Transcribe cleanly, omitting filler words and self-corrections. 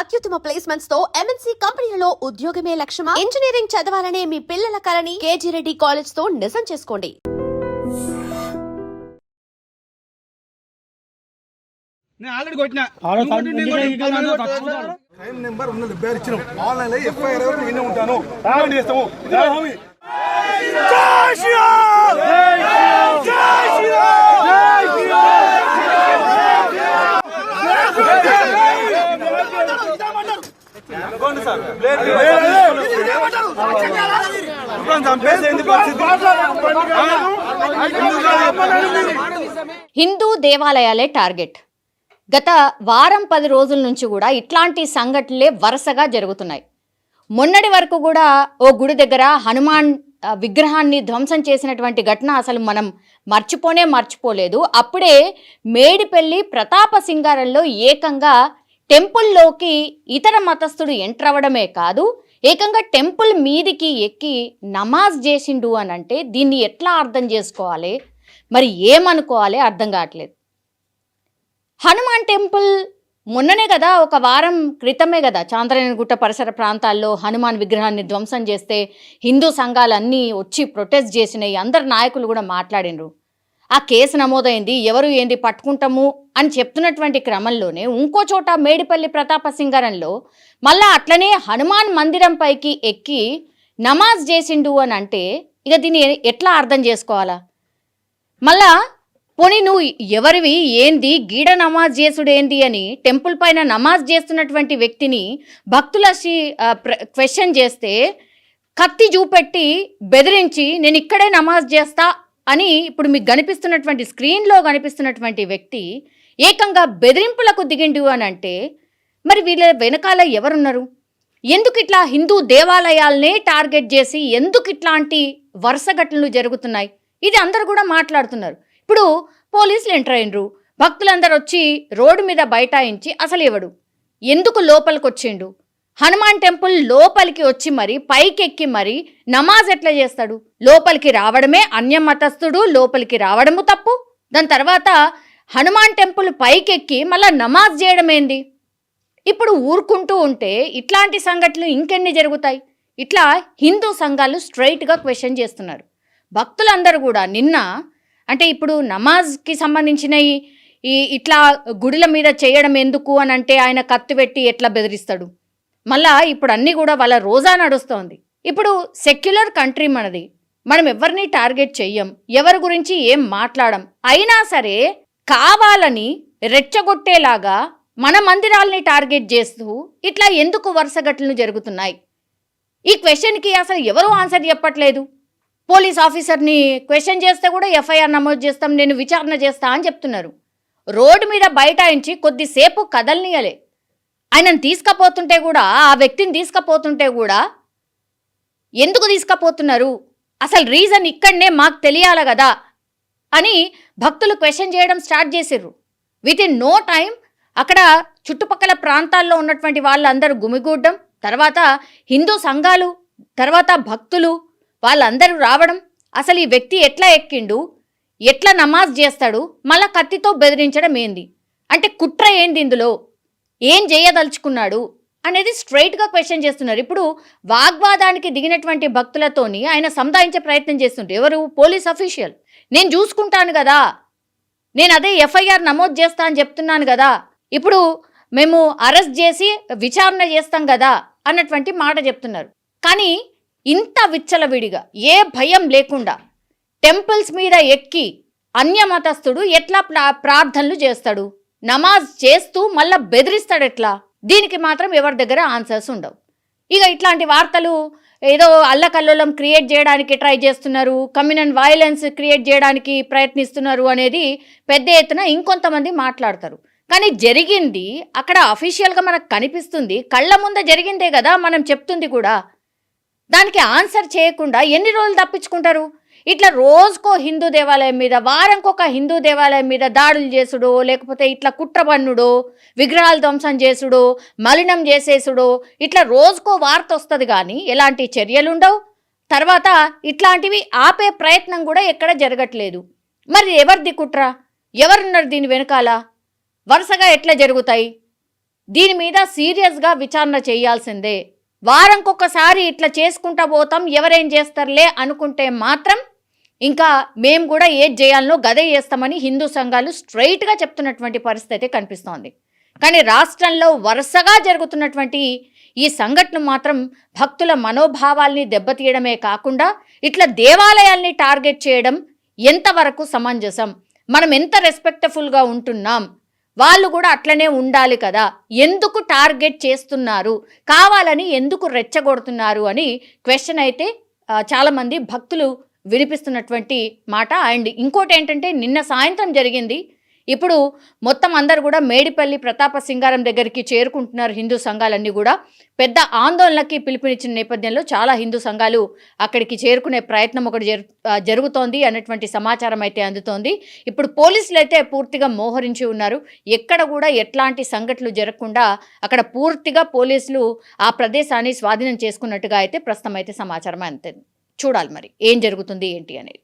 అత్యుత్తమ ప్లేస్మెంట్స్ తో ఎంఎన్సీ కంపెనీలలో ఉద్యోగమే లక్ష్యమా? ఇంజనీరింగ్ చదవాలనే మీ పిల్లల కలని కేజీ రెడ్డి కాలేజ్ తో నిజం చేసుకోండి. క్రైమ్ నెంబర్ ఉన్నది ఇచ్చినాం. ఆన్లైన్ లో ఎఫ్ఐఆర్ ఎవరు వినే ఉంటాను చేస్తాము. హిందూ దేవాలయాలే టార్గెట్. గత వారం 10 రోజుల నుంచి కూడా ఇట్లాంటి సంఘటనలే వరుసగా జరుగుతున్నాయి. మొన్నటి వరకు కూడా ఓ గుడి దగ్గర హనుమాన్ విగ్రహాన్ని ధ్వంసం చేసినటువంటి ఘటన అసలు మనం మర్చిపోలేదు. అప్పుడే మేడిపల్లి ప్రతాప సింగారంలో ఏకంగా టెంపుల్లోకి ఇతర మతస్థుడు ఎంటర్ అవ్వడమే కాదు, ఏకంగా టెంపుల్ మీదికి ఎక్కి నమాజ్ చేసిండు అని అంటే దీన్ని ఎట్లా అర్థం చేసుకోవాలి, మరి ఏమనుకోవాలి అర్థం కావట్లేదు. హనుమాన్ టెంపుల్ మొన్ననే కదా, ఒక వారం క్రితమే కదా చాంద్రయానగుట్ట పరిసర ప్రాంతాల్లో హనుమాన్ విగ్రహాన్ని ధ్వంసం చేస్తే హిందూ సంఘాలన్నీ వచ్చి ప్రొటెస్ట్ చేసినాయి. అందరు నాయకులు కూడా మాట్లాడినరు. ఆ కేసు నమోదైంది, ఎవరు ఏంది పట్టుకుంటాము అని చెప్తున్నటువంటి క్రమంలోనే ఇంకో చోట మేడిపల్లి ప్రతాప సింగారంలో మళ్ళా అట్లనే హనుమాన్ మందిరం పైకి ఎక్కి నమాజ్ చేసిండు అని అంటే ఇక దీన్ని ఎట్లా అర్థం చేసుకోవాలా? మళ్ళా పోనీ నువ్వు ఎవరివి, ఏంది గీడ నమాజ్ చేసుడేంది అని టెంపుల్ పైన నమాజ్ చేస్తున్నటువంటి వ్యక్తిని భక్తుల క్వశ్చన్ చేస్తే కత్తి చూపెట్టి బెదిరించి నేను ఇక్కడే నమాజ్ చేస్తా అని ఇప్పుడు మీకు కనిపిస్తున్నటువంటి స్క్రీన్లో కనిపిస్తున్నటువంటి వ్యక్తి ఏకంగా బెదిరింపులకు దిగిండు అని అంటే మరి వీళ్ళ వెనకాల ఎవరున్నారు? ఎందుకు ఇట్లా హిందూ దేవాలయాలనే టార్గెట్ చేసి ఎందుకు ఇట్లాంటి వరుస ఘటనలు జరుగుతున్నాయి? ఇది అందరూ కూడా మాట్లాడుతున్నారు. ఇప్పుడు పోలీసులు ఎంటర్ అయినరు, భక్తులందరూ వచ్చి రోడ్డు మీద బైఠాయించి అసలు ఎవడు ఎందుకు లోపలికి వచ్చిండు, హనుమాన్ టెంపుల్ లోపలికి వచ్చి మరి పైకెక్కి మరి నమాజ్ ఎట్లా చేస్తాడు? లోపలికి రావడమే అన్యమతస్థుడు, లోపలికి రావడము తప్పు. దాని తర్వాత హనుమాన్ టెంపుల్ పైకెక్కి మళ్ళీ నమాజ్ చేయడం ఏంది? ఇప్పుడు ఊరుకుంటూ ఉంటే ఇట్లాంటి సంఘటనలు ఇంకెన్ని జరుగుతాయి? ఇట్లా హిందూ సంఘాలు స్ట్రైట్గా క్వశ్చన్ చేస్తున్నారు. భక్తులందరూ కూడా నిన్న అంటే ఇప్పుడు నమాజ్కి సంబంధించినవి ఇట్లా గుడిల మీద చేయడం ఎందుకు అని అంటే ఆయన కత్తి పెట్టి ఎట్లా బెదిరిస్తాడు? మళ్ళా ఇప్పుడు అన్నీ కూడా వాళ్ళ రోజా నడుస్తోంది. ఇప్పుడు సెక్యులర్ కంట్రీ మనది, మనం ఎవరిని టార్గెట్ చెయ్యం, ఎవరి గురించి ఏం మాట్లాడం. అయినా సరే కావాలని రెచ్చగొట్టేలాగా మన మందిరాలని టార్గెట్ చేస్తూ ఇట్లా ఎందుకు వరుస ఘటనలు జరుగుతున్నాయి? ఈ క్వశ్చన్కి అసలు ఎవరు ఆన్సర్ చెప్పట్లేదు. పోలీస్ ఆఫీసర్ని క్వశ్చన్ చేస్తే కూడా ఎఫ్ఐఆర్ నమోదు చేస్తాం, నేను విచారణ చేస్తా అని చెప్తున్నారు. రోడ్డు మీద బైఠాయించి కొద్దిసేపు కదలనీయలే. ఆయనను తీసుకుపోతుంటే కూడా, ఆ వ్యక్తిని తీసుకుపోతుంటే కూడా ఎందుకు తీసుకుపోతున్నారు, అసలు రీజన్ ఇక్కడనే మాకు తెలియాలి కదా అని భక్తులు క్వశ్చన్ చేయడం స్టార్ట్ చేసిర్రు. విత్ ఇన్ నో టైం అక్కడ చుట్టుపక్కల ప్రాంతాల్లో ఉన్నటువంటి వాళ్ళందరూ గుమిగూడడం, తర్వాత హిందూ సంఘాలు, తర్వాత భక్తులు వాళ్ళందరూ రావడం, అసలు ఈ వ్యక్తి ఎట్లా ఎక్కిండు, ఎట్లా నమాజ్ చేస్తాడు, మళ్ళా కత్తితో బెదిరించడం ఏంది, అంటే కుట్ర ఏంది, ఇందులో ఏం చేయదలుచుకున్నాడు అనేది స్ట్రైట్గా క్వశ్చన్ చేస్తున్నారు. ఇప్పుడు వాగ్వాదానికి దిగినటువంటి భక్తులతోని ఆయన సముదాయించే ప్రయత్నం చేస్తుంటే ఎవరు? Police official. నేను చూసుకుంటాను కదా, నేను అదే ఎఫ్ఐఆర్ నమోదు చేస్తా అని చెప్తున్నాను కదా, ఇప్పుడు మేము అరెస్ట్ చేసి విచారణ చేస్తాం కదా అన్నటువంటి మాట చెప్తున్నారు. కానీ ఇంత విచ్చలవిడిగా ఏ భయం లేకుండా టెంపుల్స్ మీద ఎక్కి అన్యమతస్థుడు ఎట్లా ప్రార్థనలు చేస్తాడు, నమాజ్ చేస్తూ మళ్ళా బెదిరిస్తాడు ఎట్లా? దీనికి మాత్రం ఎవరి దగ్గర ఆన్సర్స్ ఉండవు. ఇక ఇట్లాంటి వార్తలు ఏదో అల్లకల్లోలం క్రియేట్ చేయడానికి ట్రై చేస్తున్నారు, కమ్యూనల్ వైలెన్స్ క్రియేట్ చేయడానికి ప్రయత్నిస్తున్నారు అనేది పెద్ద ఎత్తున ఇంకొంతమంది మాట్లాడతారు. కానీ జరిగింది అక్కడ అఫీషియల్గా మనకు కనిపిస్తుంది, కళ్ళ ముందే జరిగిందే కదా మనం చెప్తుంది కూడా. దానికి ఆన్సర్ చేయకుండా ఎన్ని రోజులు తప్పించుకుంటారు? ఇట్లా రోజుకో హిందూ దేవాలయం మీద, వారంకొక హిందూ దేవాలయం మీద దాడులు చేసుడో, లేకపోతే ఇట్లా కుట్రబన్నుడో, విగ్రహాలు ధ్వంసం చేసుడో, మలినం చేసేసుడో, ఇట్లా రోజుకో వార్త వస్తుంది కానీ ఎలాంటి చర్యలు ఉండవు. తర్వాత ఇట్లాంటివి ఆపే ప్రయత్నం కూడా ఎక్కడ జరగట్లేదు. మరి ఎవరిది కుట్ర? ఎవరున్నారు దీని వెనకాల? వరుసగా ఎట్లా జరుగుతాయి? దీని మీద సీరియస్గా విచారణ చేయాల్సిందే. వారంకొకసారి ఇట్లా చేసుకుంటా పోతాం, ఎవరేం చేస్తారులే అనుకుంటే మాత్రం ఇంకా మేము కూడా ఏది చేయాలనో గదే చేస్తామని హిందూ సంఘాలు స్ట్రైట్గా చెప్తున్నటువంటి పరిస్థితి కనిపిస్తోంది. కానీ రాష్ట్రంలో వరుసగా జరుగుతున్నటువంటి ఈ సంఘటన మాత్రం భక్తుల మనోభావాల్ని దెబ్బతీయడమే కాకుండా ఇట్లా దేవాలయాల్ని టార్గెట్ చేయడం ఎంతవరకు సమంజసం? మనం ఎంత రెస్పెక్ట్ఫుల్గా ఉంటున్నాం, వాళ్ళు కూడా అట్లనే ఉండాలి కదా, ఎందుకు టార్గెట్ చేస్తున్నారు, కావాలని ఎందుకు రెచ్చగొడుతున్నారు అని క్వశ్చన్ అయితే చాలామంది భక్తులు వినిపిస్తున్నటువంటి మాట. అండ్ ఇంకోటి ఏంటంటే నిన్న సాయంత్రం జరిగింది. ఇప్పుడు మొత్తం అందరు కూడా మేడిపల్లి ప్రతాప సింగారం దగ్గరికి చేరుకుంటున్నారు. హిందూ సంఘాలన్నీ కూడా పెద్ద ఆందోళనకి పిలుపునిచ్చిన నేపథ్యంలో చాలా హిందూ సంఘాలు అక్కడికి చేరుకునే ప్రయత్నం ఒకటి జరుగుతోంది అన్నటువంటి సమాచారం అయితే అందుతోంది. ఇప్పుడు పోలీసులు అయితే పూర్తిగా మోహరించి ఉన్నారు. ఎక్కడ కూడా ఎట్లాంటి సంఘటనలు జరగకుండా అక్కడ పూర్తిగా పోలీసులు ఆ ప్రదేశాన్ని స్వాధీనం చేసుకున్నట్టుగా అయితే ప్రస్తుతం అయితే సమాచారం అంతే. చూడాలి మరి ఏం జరుగుతుంది ఏంటి అనేది.